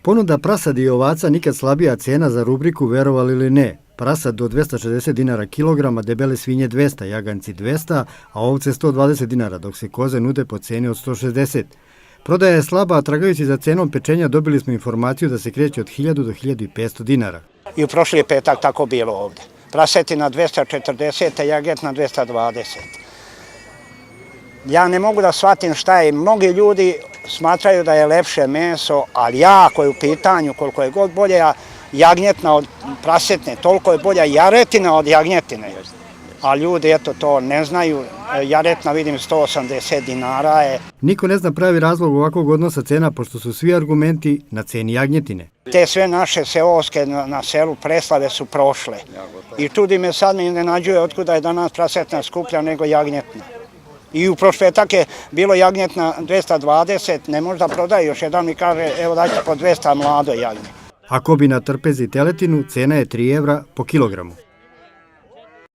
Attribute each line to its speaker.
Speaker 1: Ponuda prasadi i ovaca nikad slabija cena za rubriku verovali ili ne. Prasad do 260 dinara kilograma, debele svinje 200, jaganjci 200, a ovce 120 dinara, dok se koze nude po ceni od 160. Prodaja je slaba, a tragajući za cenom pečenja dobili smo informaciju da se kreće od 1000 do 1500 dinara.
Speaker 2: I u prošli petak tako bilo ovde. Prasetina 240, a jagetna 220. Ja ne mogu da shvatim šta je. Mnogi ljudi smatraju da je lepše meso, ali jako je u pitanju koliko je god bolja jagnjetna od prasetne, toliko je bolja jaretina od jagnjetine. A ljudi eto to ne znaju, jaretna vidim 180 dinara je.
Speaker 1: Niko ne zna pravi razlog ovakvog odnosa cena, pošto su svi argumenti na ceni jagnjetine.
Speaker 2: Te sve naše seoske na selu Preslave su prošle. I čudi me sad me iznenađuje otkuda je danas prasetna skuplja nego jagnjetna. I u prošletak je bilo jagnjetna 220, ne možda prodaje, još jedan mi kaže evo daću po 200 mlado jagnje.
Speaker 1: Ako bi na trpezi teletinu, cena je 3 evra po kilogramu.